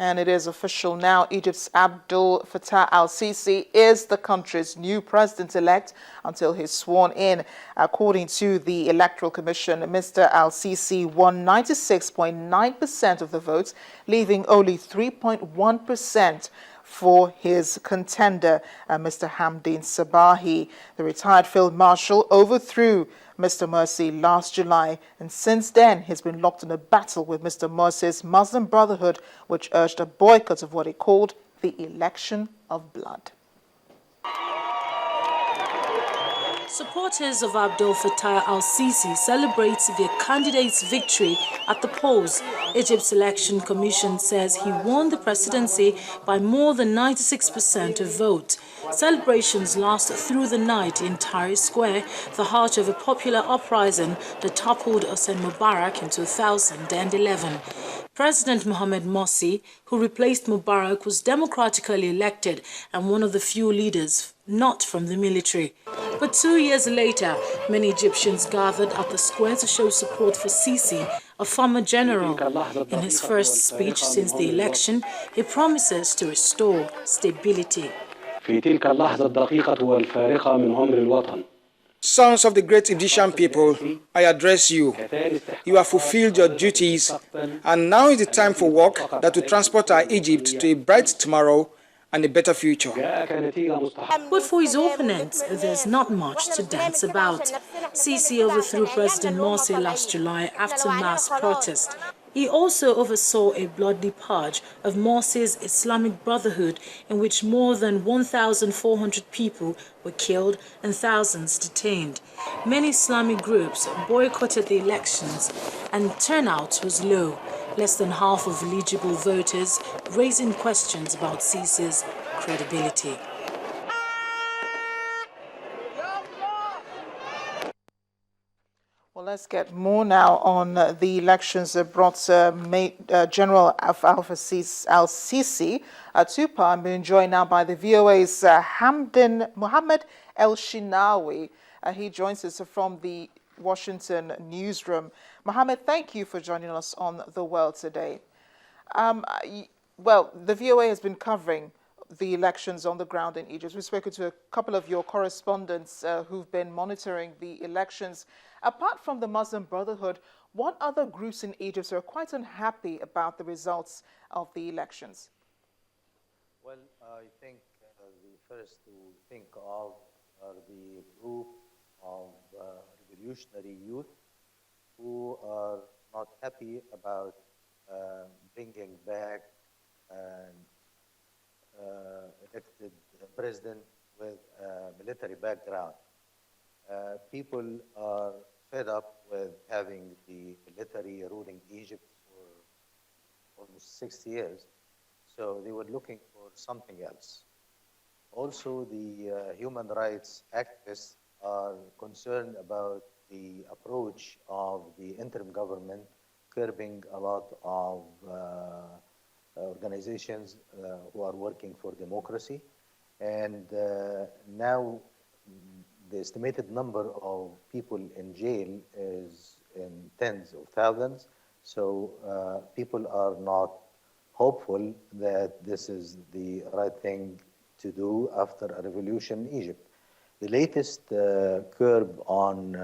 And it is official now. Egypt's Abdulfatah Al-Sisi is the country's new president-elect until he's sworn in. According to the Electoral Commission, Mr. Al-Sisi won 96.9% of the votes, leaving only 3.1% for his contender, Mr. Hamdeen Sabahi. The retired field marshal overthrew Mr. Morsi last July, and since then he's been locked in a battle with Mr. Morsi's Muslim Brotherhood, which urged a boycott of what he called the election of blood. Supporters of Abdulfatah Al-Sisi celebrates their candidate's victory at the polls. Egypt's Election Commission says he won the presidency by more than 96% of votes. Celebrations last through the night in Tahrir Square, the heart of a popular uprising that toppled Hosni Mubarak in 2011. President Mohammed Morsi, who replaced Mubarak, was democratically elected and one of the few leaders not from the military. But 2 years later, many Egyptians gathered at the square to show support for Sisi, a former general. In his first speech since the election, he promises to restore stability. Sons of the great Egyptian people, I address you. You have fulfilled your duties, and now is the time for work that will transport our Egypt to a bright tomorrow and a better future. But for his opponents, there's not much to dance about. Sisi overthrew President Morsi last July after mass protest. He also oversaw a bloody purge of Morsi's Islamic Brotherhood, in which more than 1,400 people were killed and thousands detained. Many Islamic groups boycotted the elections, and turnout was low, less than half of eligible voters, raising questions about Sisi's credibility. Well, let's get more now on the elections that brought General Al-Sisi to power. I'm being joined now by the VOA's Hamdeen Mohammed El-Shinawi. He joins us from the Washington newsroom. Mohammed, thank you for joining us on The World today. Well, the VOA has been covering the elections on the ground in Egypt. We've spoken to a couple of your correspondents who've been monitoring the elections. Apart from the Muslim Brotherhood, what other groups in Egypt are quite unhappy about the results of the elections? Well, I think the first to think of are the group of revolutionary youth who are not happy about bringing back an elected president with a military background. People are fed up with having the military ruling Egypt for almost 6 years, so they were looking for something else. Also, the human rights activists are concerned about the approach of the interim government curbing a lot of organizations who are working for democracy. And now the estimated number of people in jail is in tens of thousands. So people are not hopeful that this is the right thing to do after a revolution in Egypt. The latest curb on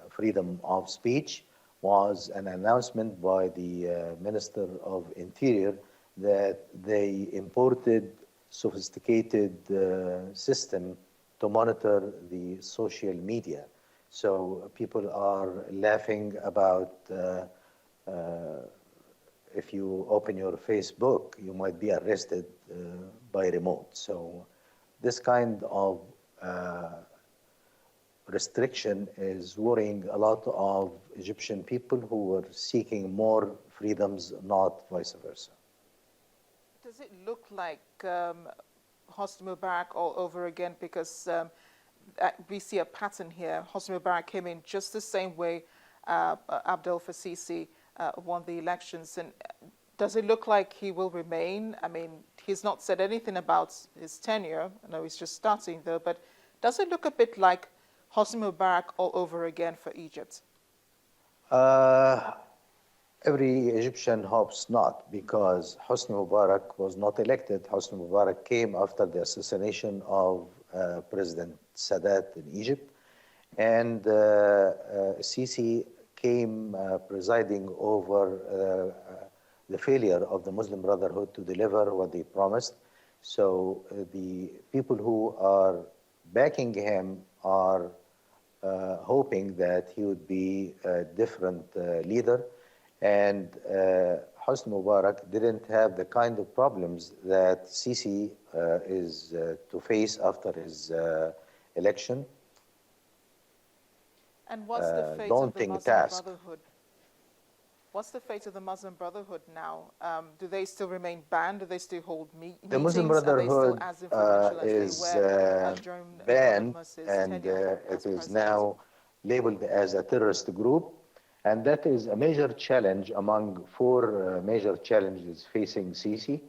freedom of speech was an announcement by the Minister of Interior that they imported sophisticated system to monitor the social media. So people are laughing about if you open your Facebook, you might be arrested by remote. So this kind of restriction is worrying a lot of Egyptian people who were seeking more freedoms, not vice versa. Does it look like Hosni Mubarak all over again? Because we see a pattern here. Hosni Mubarak came in just the same way Abdulfatah Al-Sisi won the elections. And does it look like he will remain? I mean, he's not said anything about his tenure. I know he's just starting though, but does it look a bit like Hosni Mubarak all over again for Egypt? Every Egyptian hopes not, because Hosni Mubarak was not elected. Hosni Mubarak came after the assassination of President Sadat in Egypt, and Sisi came presiding over the failure of the Muslim Brotherhood to deliver what they promised. So the people who are backing him are hoping that he would be a different leader. And Hosni Mubarak didn't have the kind of problems that Sisi is to face after his election. And what's the fate of the daunting Muslim task. Brotherhood? What's the fate of the Muslim Brotherhood now? Do they still remain banned? Do they still hold meetings? The Muslim Are they still Brotherhood as influential as is they were during banned, Morsi's and tenure as it is president? now labeled as a terrorist group. And that is a major challenge among four major challenges facing Sisi,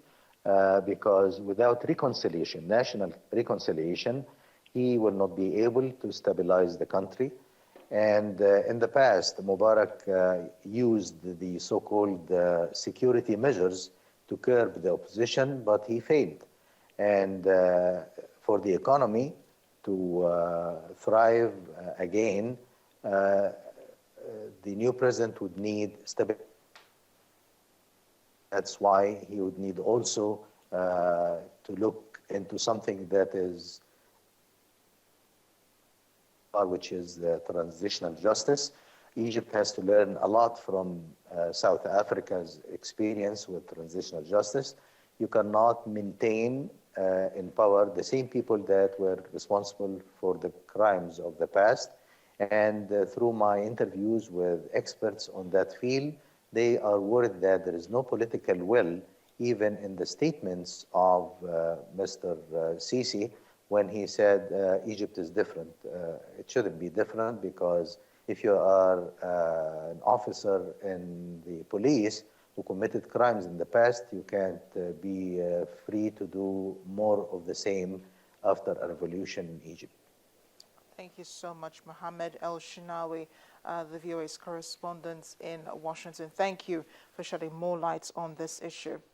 because without reconciliation, national reconciliation, he will not be able to stabilize the country. And in the past, Mubarak used the so-called security measures to curb the opposition, but he failed. And for the economy to thrive again, the new president would need stability. That's why he would need also to look into something that is, which is the transitional justice. Egypt has to learn a lot from South Africa's experience with transitional justice. You cannot maintain in power the same people that were responsible for the crimes of the past. And through my interviews with experts on that field, they are worried that there is no political will, even in the statements of Mr. Sisi, when he said Egypt is different. It shouldn't be different, because if you are an officer in the police who committed crimes in the past, you can't be free to do more of the same after a revolution in Egypt. Thank you so much, Mohammed El-Shinawi, the VOA's correspondent in Washington. Thank you for shedding more light on this issue.